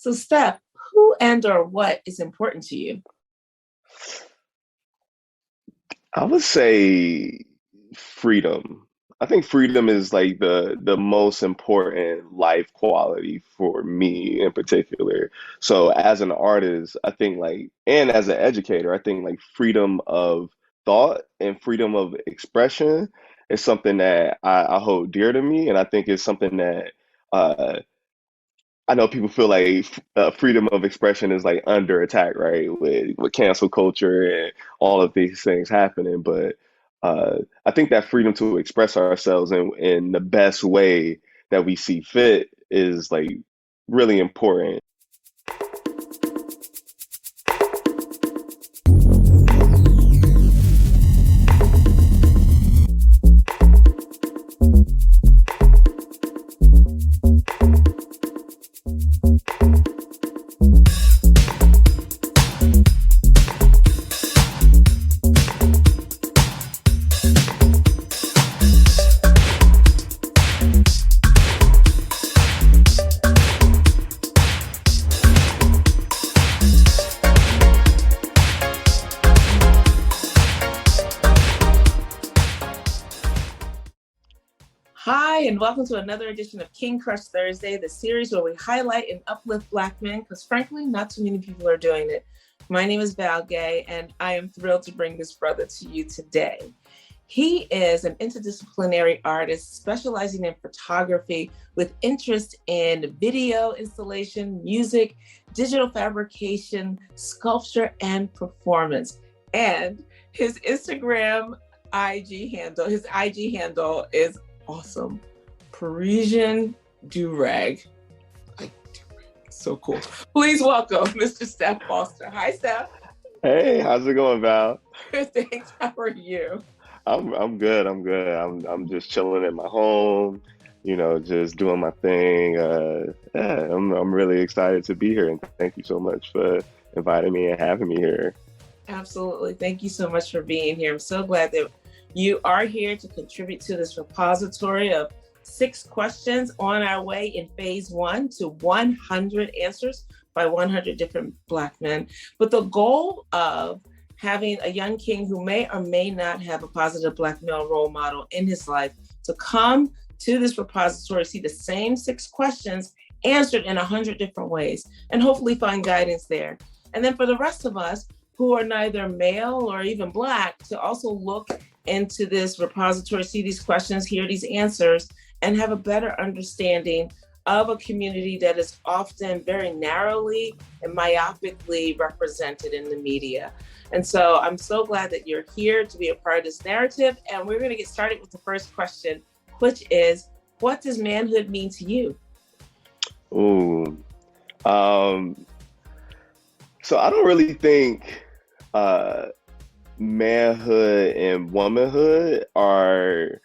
So, Steph, who and or what is important to you? I would say freedom. I think freedom is like the most important life quality for me in particular. So as an artist, I think like, and as an educator, I think like freedom of thought and freedom of expression is something that I hold dear to me, and I think it's something that uh, I know people feel like freedom of expression is like under attack, right? With cancel culture and all of these things happening. But I think that freedom to express ourselves in the best way that we see fit is like really important. Hi, and welcome to another edition of King Crush Thursday, the series where we highlight and uplift Black men, because frankly, not too many people are doing it. My name is Val Gay, and I am thrilled to bring this brother to you today. He is an interdisciplinary artist specializing in photography with interest in video installation, music, digital fabrication, sculpture, and performance. And his IG handle is awesome. Parisian Durag. So cool. Please welcome Mr. Steph Foster. Hi, Steph. Hey, how's it going, Val? Good, thanks. How are you? I'm good. I'm good. I'm just chilling at my home, just doing my thing. Yeah, I'm really excited to be here, and thank you so much for inviting me and having me here. Absolutely. Thank you so much for being here. I'm so glad that you are here to contribute to this repository of 6 questions on our way in phase 1 to 100 answers by 100 different Black men. But the goal of having a young king who may or may not have a positive Black male role model in his life to come to this repository, see the same 6 questions answered in 100 different ways, and hopefully find guidance there. And then for the rest of us who are neither male or even Black, to also look into this repository, see these questions, hear these answers, and have a better understanding of a community that is often very narrowly and myopically represented in the media. And so I'm so glad that you're here to be a part of this narrative. And we're going to get started with the first question, which is, what does manhood mean to you? Ooh, so I don't really think manhood and womanhood are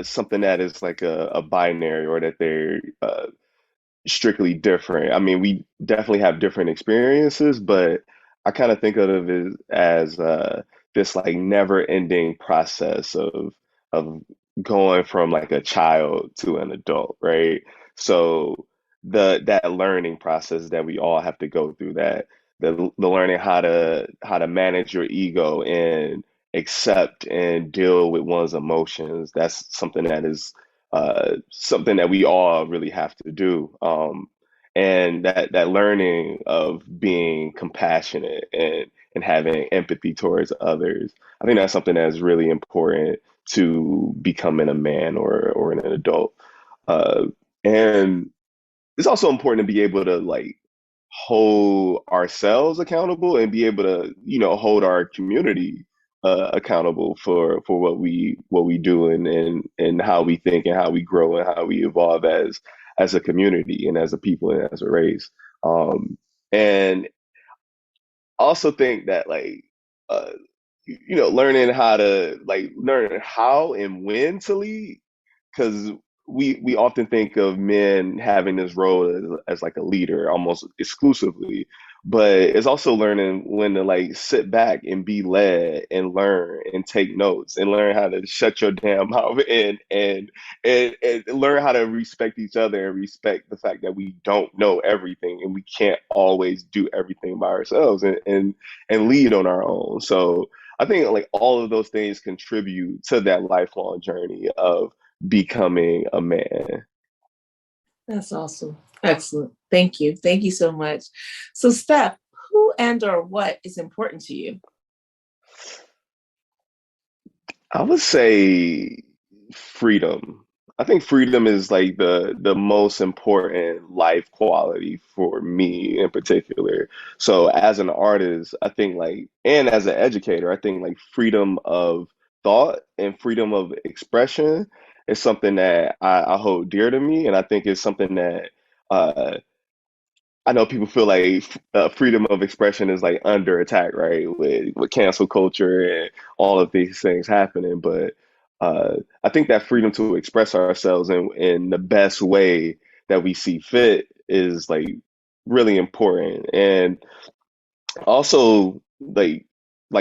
something that is like a binary, or that they're strictly different. I mean, we definitely have different experiences, but I kind of think of it as this like never-ending process of going from like a child to an adult, right? So that learning process that we all have to go through, that the learning how to manage your ego and accept and deal with one's emotions, that's something that is something that we all really have to do. And that learning of being compassionate and having empathy towards others, I think that's something that's really important to becoming a man or an adult. Uh, and it's also important to be able to like hold ourselves accountable and be able to, hold our community accountable for what we do, and how we think and how we grow and how we evolve as a community and as a people and as a race. And also think that like uh, learning how and when to lead, because we often think of men having this role as like a leader almost exclusively, but it's also learning when to like sit back and be led and learn and take notes and learn how to shut your damn mouth and learn how to respect each other and respect the fact that we don't know everything and we can't always do everything by ourselves and lead on our own. So I think like all of those things contribute to that lifelong journey of becoming a man. That's awesome. Excellent. Thank you. Thank you so much. So, Steph, who and or what is important to you? I would say freedom. I think freedom is like the most important life quality for me in particular. So as an artist, I think like and as an educator, I think like freedom of thought and freedom of expression is something that I hold dear to me, and I think it's something that uh, I know people feel like freedom of expression is like under attack, right? With cancel culture and all of these things happening. But I think that freedom to express ourselves in the best way that we see fit is like really important. And also like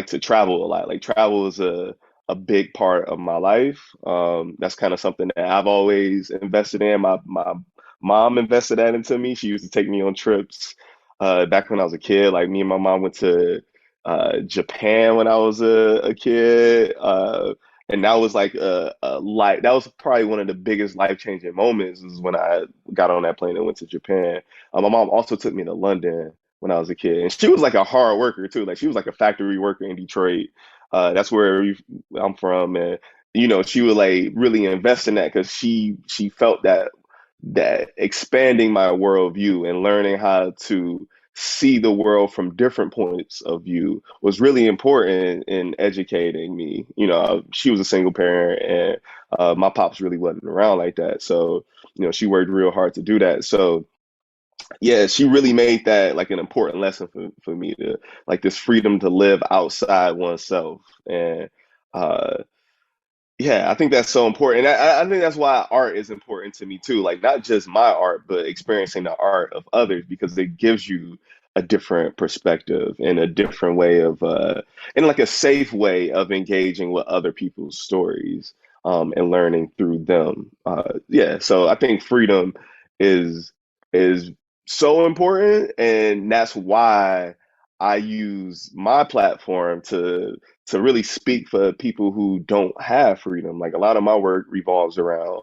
to travel a lot. Like travel is a big part of my life. That's kind of something that I've always invested in. My mom invested that into me. She used to take me on trips back when I was a kid. Like me and my mom went to Japan when I was a kid. And that was like a life. That was probably one of the biggest life-changing moments is when I got on that plane and went to Japan. My mom also took me to London when I was a kid. And she was like a hard worker too. Like she was like a factory worker in Detroit. That's where I'm from, and she would like really invest in that because she felt that expanding my worldview and learning how to see the world from different points of view was really important in educating me. She was a single parent, and my pops really wasn't around like that. So, she worked real hard to do that. So yeah, she really made that like an important lesson for me to like this freedom to live outside oneself. And uh yeah, I think that's so important. And I think that's why art is important to me too. Like not just my art, but experiencing the art of others because it gives you a different perspective and a different way of and like a safe way of engaging with other people's stories and learning through them. Yeah, so I think freedom is so important, and that's why I use my platform to really speak for people who don't have freedom. Like a lot of my work revolves around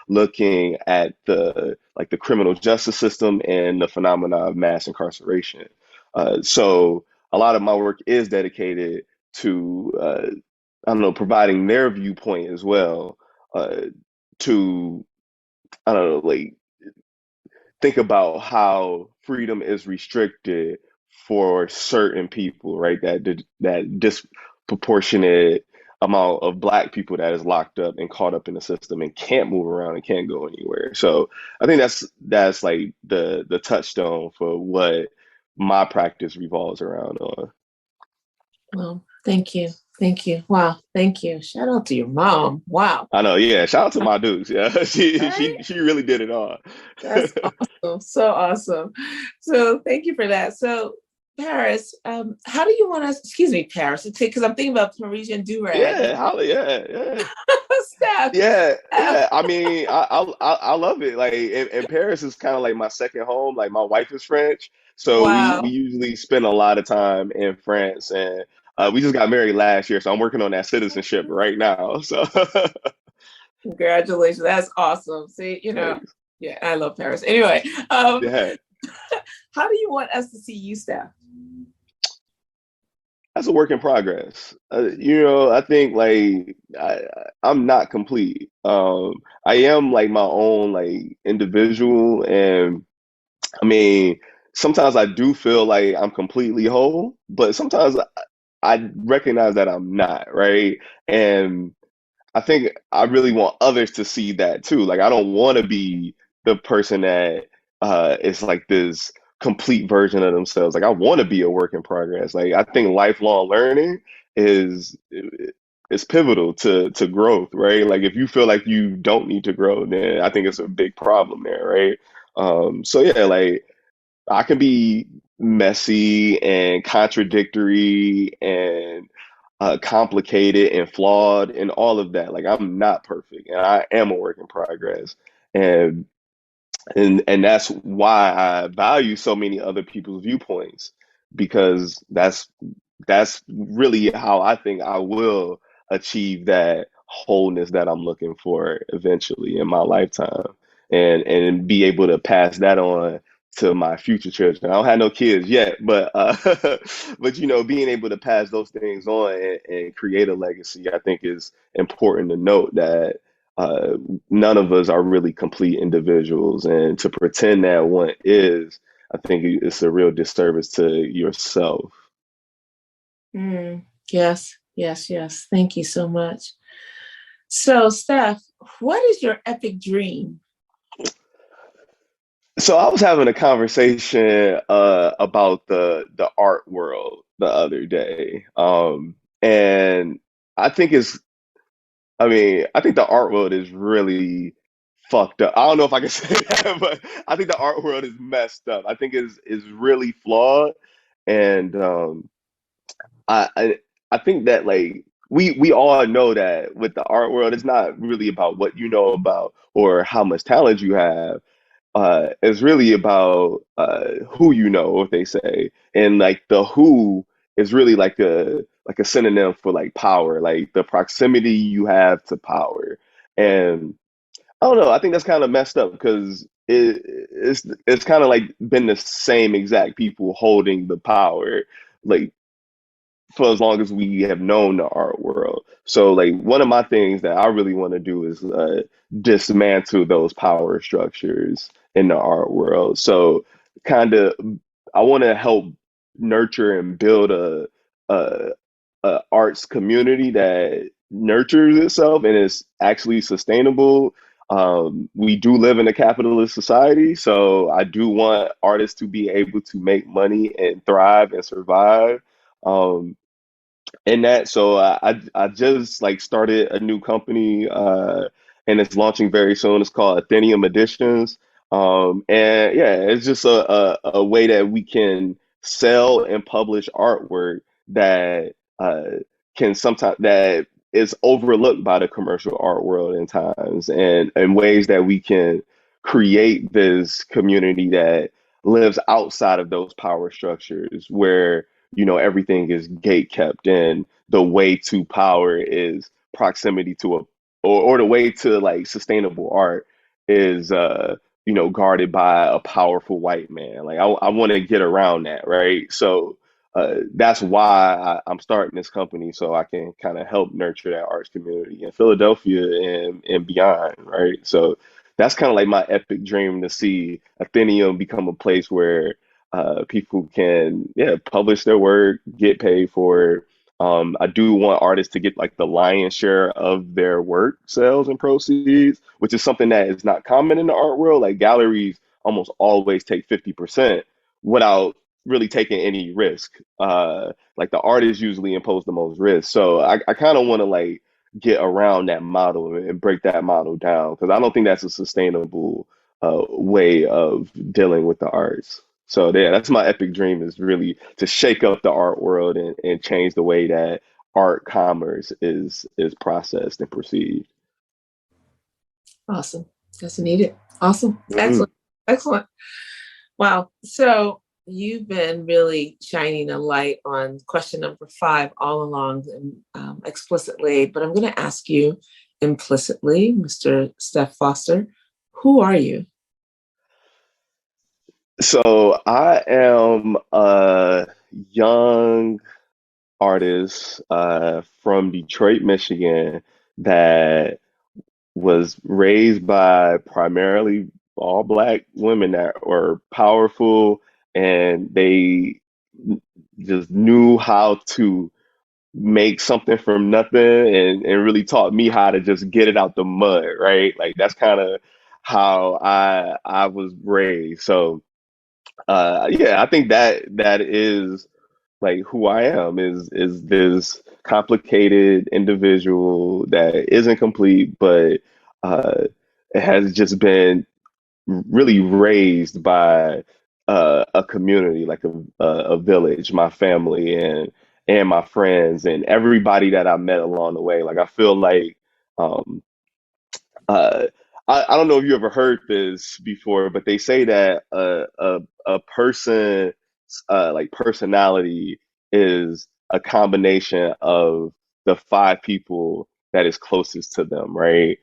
looking at the criminal justice system and the phenomena of mass incarceration. So a lot of my work is dedicated to I don't know providing their viewpoint as well to I don't know like think about how freedom is restricted for certain people, right? That disproportionate amount of black people that is locked up and caught up in the system and can't move around and can't go anywhere. So I think that's like the touchstone for what my practice revolves around on. Well, thank you. Thank you. Wow. Thank you. Shout out to your mom. Wow. I know, yeah. Shout out to my dudes. Yeah, she Right? she she really did it all. That's awesome. So awesome. So thank you for that. So Paris, how do you want us, excuse me, Paris, because I'm thinking about Parisian do-rag. Yeah, Holly, yeah. Steph. Yeah, Steph. yeah. I mean, I love it. Like, and Paris is kind of like my second home. Like, my wife is French, so we Wow. usually spend a lot of time in France. And we just got married last year, so I'm working on that citizenship right now. So, Congratulations. That's awesome. See, thanks. yeah, I love Paris. Anyway, Yeah, how do you want us to see you, Steph? that's a work in progress. I think like I'm not complete. I am like my own like individual, and I mean, sometimes I do feel like I'm completely whole, but sometimes I recognize that I'm not, right? And I think I really want others to see that too. Like, I don't want to be the person that is like this complete version of themselves. Like, I want to be a work in progress. Like, I think lifelong learning is it's pivotal to growth, right? Like if you feel like you don't need to grow, then I think it's a big problem there, right? So yeah, like I can be messy and contradictory and complicated and flawed and all of that. Like I'm not perfect, and I am a work in progress. And and that's why I value so many other people's viewpoints, because that's really how I think I will achieve that wholeness that I'm looking for eventually in my lifetime, and be able to pass that on to my future children. I don't have no kids yet, but but you know, being able to pass those things on and create a legacy, I think is important to note that uh, none of us are really complete individuals, and to pretend that one is, I think it's a real disservice to yourself. Mm, yes, yes, yes. Thank you so much. So, Steph, what is your epic dream? So I was having a conversation about the art world the other day, and I think it's, I mean, I think the art world is really fucked up. I don't know if I can say that, but I think the art world is messed up. I think is really flawed, and I, I I think that like we all know that with the art world, it's not really about what you know about or how much talent you have. It's really about who you know, what they say, and like the who is really like a synonym for like power, like the proximity you have to power. And I don't know, I think that's kind of messed up because it's kind of like been the same exact people holding the power. Like for as long as we have known the art world. So, like, one of my things that I really want to do is dismantle those power structures in the art world. So, kind of, I want to help nurture and build a, a arts community that nurtures itself and is actually sustainable. We do live in a capitalist society, so I do want artists to be able to make money and thrive and survive. Um, in that. So I just like started a new company, and it's launching very soon. It's called Athenium Editions. And yeah, it's just a way that we can sell and publish artwork that can sometimes that is overlooked by the commercial art world in times, and ways that we can create this community that lives outside of those power structures where you know everything is gate kept, and the way to power is proximity to a, or the way to like sustainable art is you know guarded by a powerful white man. Like I want to get around that, right? So that's why I'm starting this company, so I can kind of help nurture that arts community in Philadelphia and beyond, right? So that's kind of like my epic dream, to see Athenium become a place where people can, yeah, publish their work, get paid for it. I do want artists to get like the lion's share of their work sales and proceeds, which is something that is not common in the art world. Like galleries almost always take 50% without really taking any risk. Like the artists usually impose the most risk. So I kind of want to like get around that model and break that model down, because I don't think that's a sustainable way of dealing with the arts. So yeah, that's my epic dream, is really to shake up the art world and change the way that art commerce is processed and perceived. Awesome. That's needed. Awesome. Hmm. Excellent. Excellent. Wow. So you've been really shining a light on question number 5 all along, and explicitly, but I'm going to ask you implicitly, Mr. Steph Foster, who are you? So I am a young artist from Detroit, Michigan, that was raised by primarily all black women that were powerful, and they just knew how to make something from nothing, and really taught me how to just get it out the mud, right? Like that's kind of how I was raised. So yeah, I think that is like who I am is this complicated individual that isn't complete, but uh, it has just been really raised by a community, like a village, my family and my friends and everybody that I met along the way. Like I feel like um, uh, I don't know if you ever heard this before, but they say that a person like personality is a combination of the five people that is closest to them, right?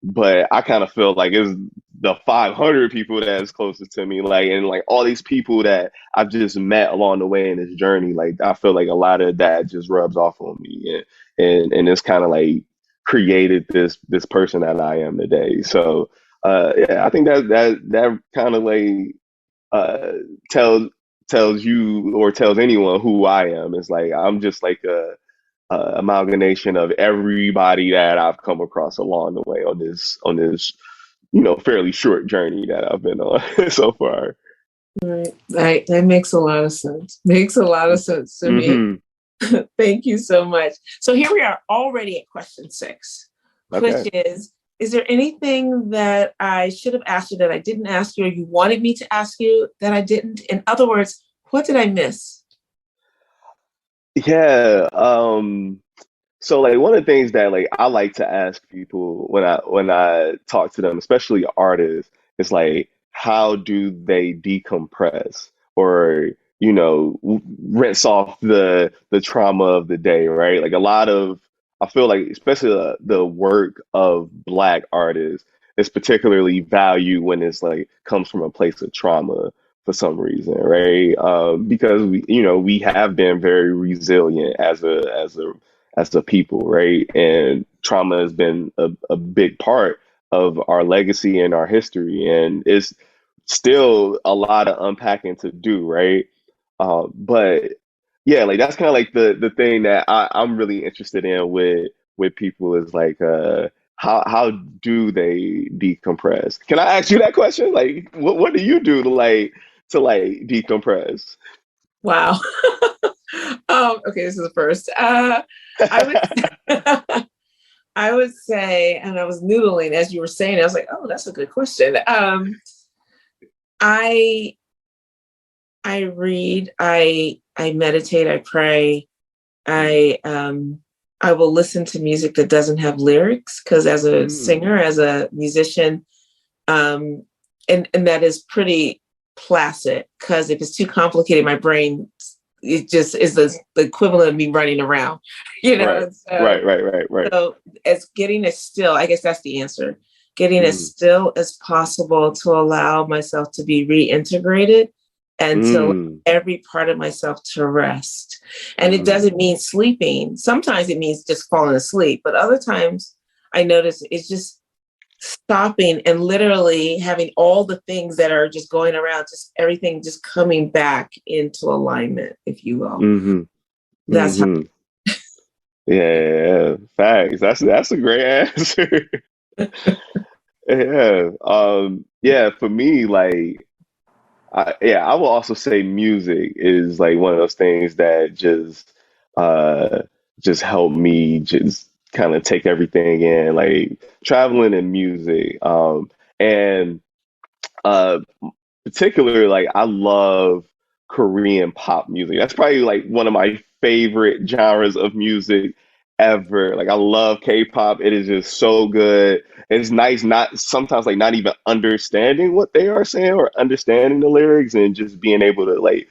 But I kind of feel like it's the 500 people that is closest to me, like, and like all these people that I've just met along the way in this journey. Like I feel like a lot of that just rubs off on me, and it's kind of like created this person that I am today. So yeah, I think that kind of like uh, tells tells you or tells anyone who I am. It's like I'm just like a amalgamation of everybody that I've come across along the way on this fairly short journey that I've been on so far. Right. That makes a lot of sense. Makes a lot of sense to me. Hmm. Thank you so much. So here we are already at question 6, which Okay. is there anything that I should have asked you that I didn't ask you or you wanted me to ask you that I didn't? In other words, what did I miss? Yeah. So like one of the things that like I like to ask people when I talk to them, especially artists, is like how do they decompress or rinse off the trauma of the day, right? Like a lot of I feel like especially the work of Black artists is particularly valued when it's like comes from a place of trauma for some reason, right? Because we have been very resilient as a people, right? And trauma has been a big part of our legacy and our history, and it's still a lot of unpacking to do, right? But yeah, like that's kind of like the thing that I'm really interested in with people is like how do they decompress? Can I ask you that question? Like what do you do to decompress? Wow. Okay, this is the first. I would I would say, and I was noodling as you were saying, I was like, oh, that's a good question. I I read, I meditate, I pray, I will listen to music that doesn't have lyrics because as a Mm, singer, as a musician, um, and that is pretty placid because if it's too complicated, my brain it just is the equivalent of me running around, you know. right, And so, right, right, right, right. so as getting as still, I guess that's the answer. Getting as Mm, still as possible to allow myself to be reintegrated and to allow mm, every part of myself to rest. And it mm, doesn't mean sleeping. Sometimes it means just falling asleep, but other times I notice it's just stopping and literally having all the things that are just going around, just everything just coming back into alignment, if you will. mm-hmm, That's how. mm-hmm. Yeah, facts. That's a great answer. Yeah. Yeah, for me, like I will also say music is like one of those things that uh just help me just kind of take everything in, like traveling and music. And uh particularly like I love Korean pop music. That's probably like one of my favorite genres of music ever. Like I love K-pop. It is just so good. It's nice not sometimes like not even understanding what they are saying or understanding the lyrics and just being able to like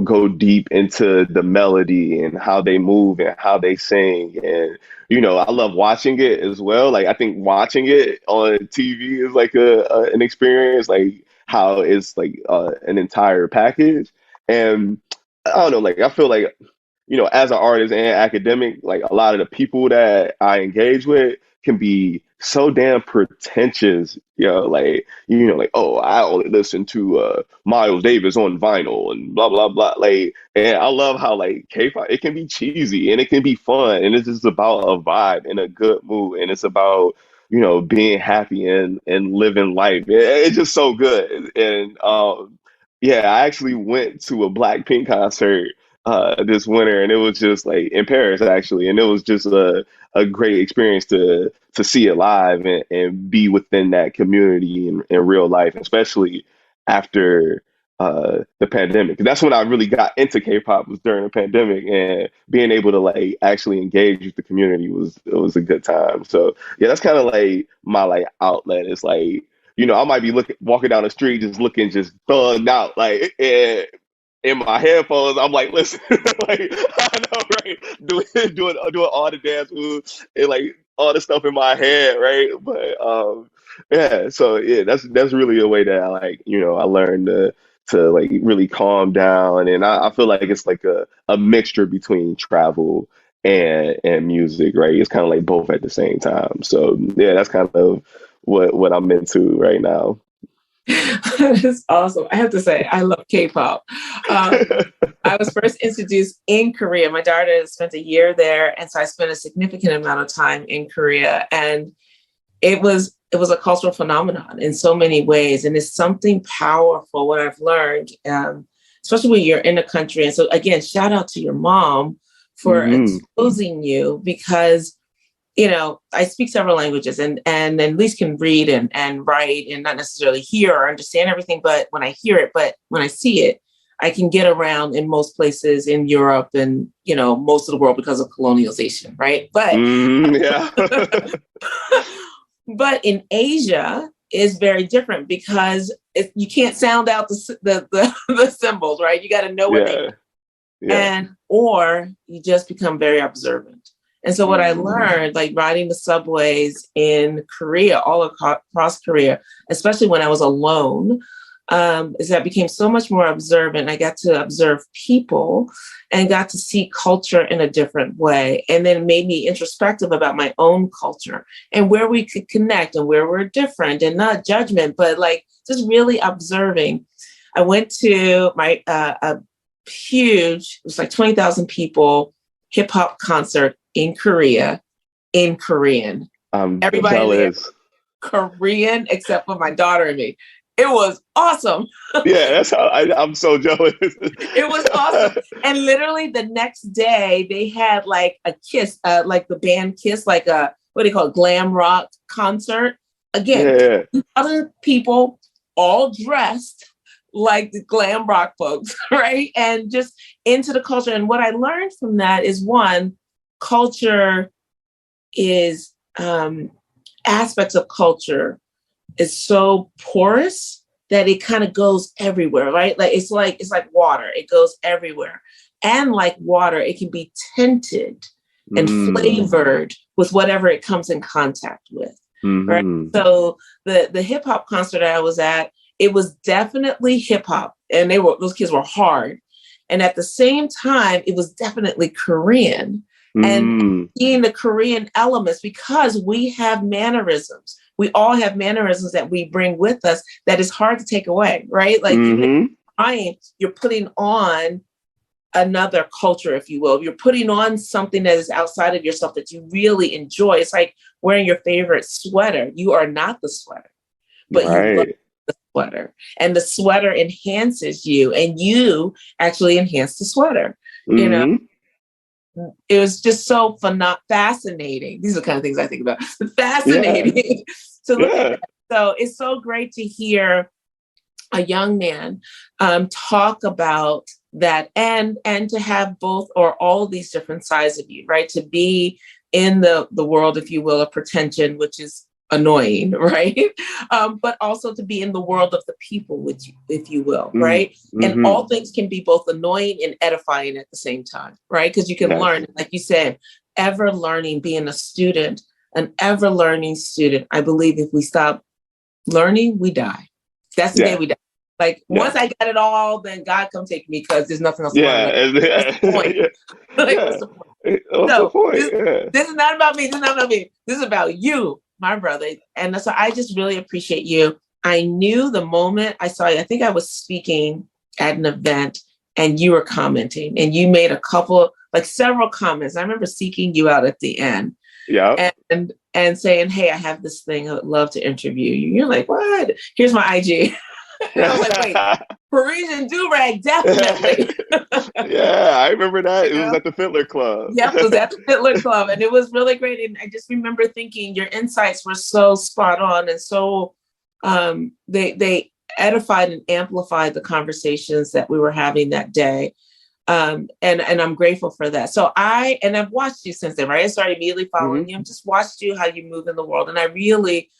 go deep into the melody and how they move and how they sing. And, I love watching it as well. Like, I think watching it on TV is like an experience, like how it's like an entire package. And I don't know, like, I feel like as an artist and academic, like a lot of the people that I engage with can be so damn pretentious, like, oh, I only listen to Miles Davis on vinyl and blah blah blah. Like, and I love how like K-pop it can be cheesy and it can be fun and it's just about a vibe and a good mood and it's about being happy and living life. It's just so good. And Yeah, I actually went to a Blackpink concert this winter, and it was just like in Paris actually, and it was just a great experience to see it live and be within that community in real life, especially after the pandemic. That's when I really got into K-pop, was during the pandemic, and being able to like actually engage with the community was a good time. So yeah, that's kind of like my like outlet. It's like, I might be walking down the street, just looking, just thugged out, like in my headphones. I'm like, listen, like I know, right? Doing all the dance moves and like all the stuff in my head, right? But yeah, so yeah, that's really a way that I like, I learned to like really calm down, and I feel like it's like a mixture between travel and music, right? It's kind of like both at the same time. So yeah, that's kind of what I'm into right now. That is awesome. I have to say, I love K-pop. I was first introduced in Korea. My daughter spent a year there, and so I spent a significant amount of time in Korea. And it was a cultural phenomenon in so many ways, and it's something powerful. What I've learned, especially when you're in a country. And so again, shout out to your mom for exposing you, because I speak several languages and at least can read and write and not necessarily hear or understand everything, but when I hear it, but when I see it, I can get around in most places in Europe and, most of the world because of colonialization, right? But Yeah. but in Asia is very different because you can't sound out the symbols, right? You got to know what they or you just become very observant. And so what I learned, like riding the subways in Korea, all across Korea, especially when I was alone, is that I became so much more observant. I got to observe people and got to see culture in a different way. And then it made me introspective about my own culture and where we could connect and where we're different, and not judgment, but like just really observing. I went to my a huge, it was like 20,000 people, hip hop concert in Korea, in Korean. Everybody jealous. there, Korean, except for my daughter and me. It was awesome. Yeah, that's how I'm so jealous. It was awesome. And literally the next day they had like a Kiss, like the band Kiss, like a, what do you call it, glam rock concert. Again, other people all dressed like the glam rock folks, right? And just into the culture. And what I learned from that is, one, culture is, aspects of culture is so porous that it kind of goes everywhere, right? Like it's like water, it goes everywhere. And like water, it can be tinted and flavored with whatever it comes in contact with. Right. So the hip hop concert I was at, it was definitely hip hop, and those kids were hard. And at the same time, it was definitely Korean. And seeing the Korean elements, because we have mannerisms. We all have mannerisms that we bring with us that is hard to take away, right? Like you're putting on another culture, if you will. You're putting on something that is outside of yourself that you really enjoy. It's like wearing your favorite sweater. You are not the sweater, but you love the sweater. And the sweater enhances you, and you actually enhance the sweater, you know? It was just so fascinating. These are the kind of things I think about. Fascinating to look at that. So it's so great to hear a young man talk about that, and to have both or all of these different sides of you, right? To be in the world, if you will, of pretension, which is annoying, right? But also to be in the world of the people with you, if you will, right? And all things can be both annoying and edifying at the same time, right? Because you can learn, like you said, ever learning, being a student, an ever learning student. I believe if we stop learning, we die. That's the day we die. Like once I got it all, then God come take me, because there's nothing else to learn. What's the point? What's the point? What's the point? This is not about me. This is not about me. This is about you, my brother. And so I just really appreciate you. I knew the moment I saw you, I think I was speaking at an event and you were commenting, and you made several comments. I remember seeking you out at the end. Yeah. And saying, hey, I have this thing. I would love to interview you. You're like, what? Here's my IG. And I was like, wait, Parisian do-rag, definitely. Yeah, I remember that. You It was know? at the Fiddler Club. Yep, it was at the Fiddler Club, and it was really great. And I just remember thinking your insights were so spot on, and so they edified and amplified the conversations that we were having that day. And I'm grateful for that. So I've watched you since then, right? I started immediately following you. I've just watched you, how you move in the world. And I really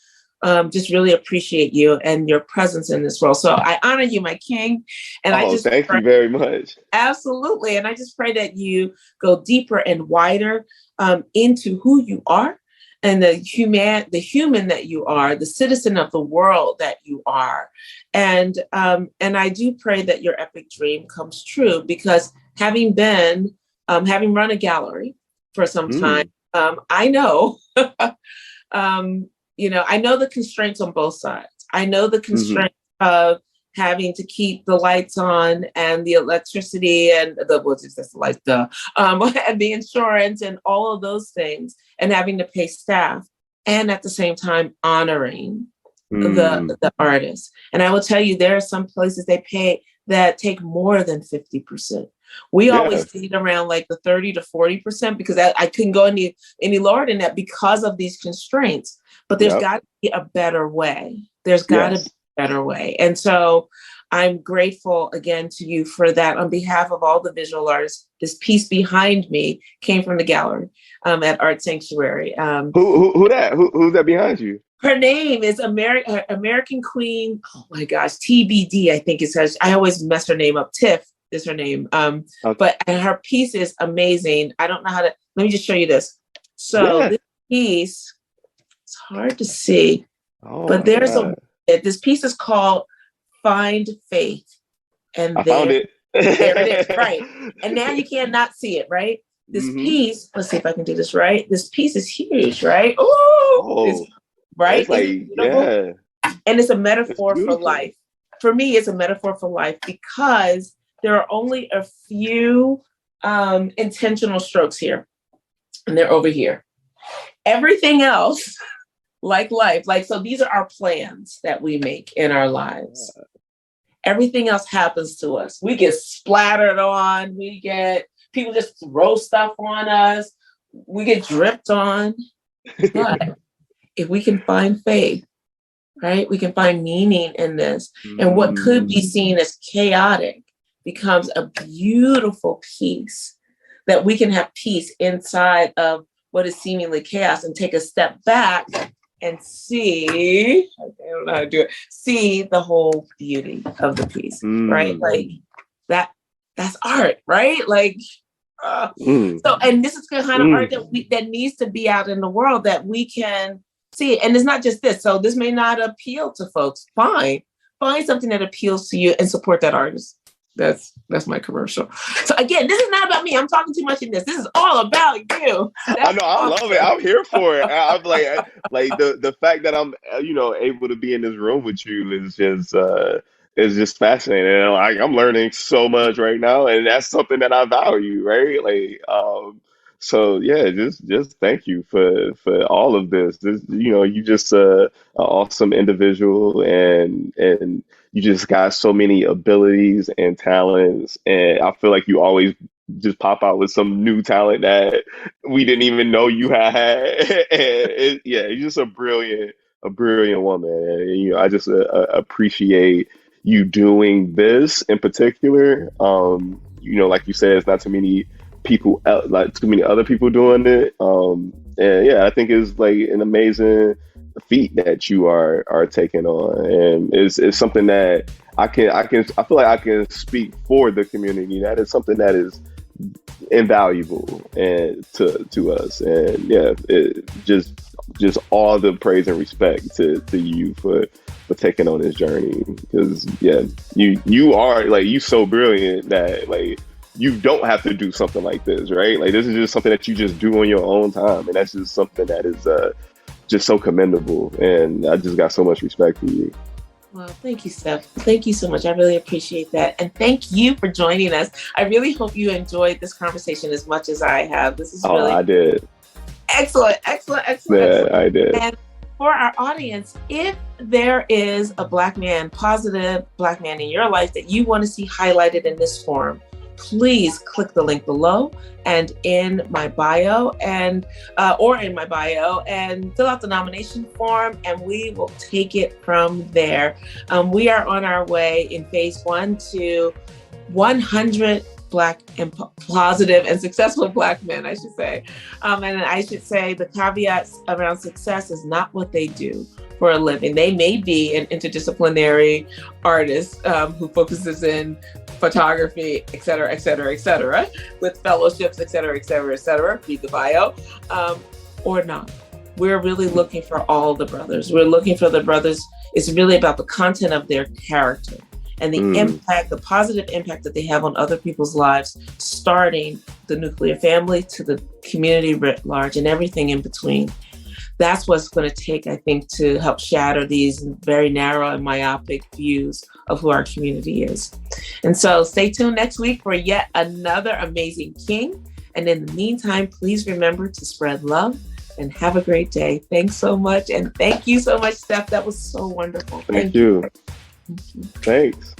just really appreciate you and your presence in this world. So I honor you, my king. And I just thank you very much. Absolutely. And I just pray that you go deeper and wider into who you are and the human that you are, the citizen of the world that you are. And I do pray that your epic dream comes true, because having run a gallery for some time, I know, I know the constraints on both sides. I know the constraints of having to keep the lights on and the electricity and and the insurance and all of those things, and having to pay staff, and at the same time honoring the artists. And I will tell you, there are some places they pay that take more than 50%. We always stayed around like the 30 to 40%, because I couldn't go any lower than that because of these constraints. But there's got to be a better way. There's got to be a better way. And so I'm grateful again to you for that. On behalf of all the visual artists, this piece behind me came from the gallery at Art Sanctuary. Who's that behind you? Her name is American Queen. Oh my gosh, TBD, I think it says. I always mess her name up. Tiff is her name. But her piece is amazing. I don't know how to, let me just show you this. So this piece, it's hard to see, but there's this piece is called Find Faith. And I found it. There it is, right. And now you cannot see it, right? This piece, let's see if I can do this right. This piece is huge, right? Right? It's like, and it's a metaphor for life. For me, it's a metaphor for life, because there are only a few intentional strokes here, and they're over here. Everything else, like life, so these are our plans that we make in our lives. Everything else happens to us. We get splattered on. People just throw stuff on us. We get dripped on. But if we can find faith, right? We can find meaning in this. And what could be seen as chaotic becomes a beautiful piece, that we can have peace inside of what is seemingly chaos, and take a step back and see, I don't know how to do it, see the whole beauty of the piece, right? Like that's art, right? So, and this is the kind of art that needs to be out in the world, that we can see it. And it's not just this. So this may not appeal to folks. Fine. Find something that appeals to you and support that artist. That's my commercial. So again, this is not about me. I'm talking too much in this. This is all about you. I know. I love it. I'm here for it. I'm like the fact that I'm able to be in this room with you is just fascinating. And I'm learning so much right now, and that's something that I value, right? So yeah, just thank you for all of this. You just an awesome individual, and you just got so many abilities and talents, and I feel like you always just pop out with some new talent that we didn't even know you had. And you're just a brilliant woman, and I just appreciate you doing this in particular. Like you said, it's not too many people, like too many other people doing it. I think it's like an amazing feat that you are taking on, and it's something that I feel like I can speak for the community. That is something that is invaluable and to us, and it just all the praise and respect to you for taking on this journey, because you are you so brilliant that you don't have to do something like this, right? This is just something that you just do on your own time, and that's just something that is just so commendable, and I just got so much respect for you. Well, thank you, Steph. Thank you so much. I really appreciate that. And thank you for joining us. I really hope you enjoyed this conversation as much as I have. This is really... I did. Excellent. Yeah, I did. for our audience, if there is a Black man, positive Black man in your life that you want to see highlighted in this forum, please click the link below and in my bio and fill out the nomination form, and we will take it from there. We are on our way in phase 1 to 100 Black and positive and successful Black men, I should say. And I should say the caveats around success is not what they do for a living. They may be an interdisciplinary artist who focuses in photography, et cetera, et cetera, et cetera, with fellowships, et cetera, et cetera, et cetera, read the bio, or not. We're really looking for all the brothers. We're looking for the brothers. It's really about the content of their character and the impact, the positive impact that they have on other people's lives, starting the nuclear family to the community writ large and everything in between. That's what's going to take, I think, to help shatter these very narrow and myopic views of who our community is. And so stay tuned next week for yet another amazing king. And in the meantime, please remember to spread love and have a great day. Thanks so much. And thank you so much, Steph. That was so wonderful. Thank you. Thanks.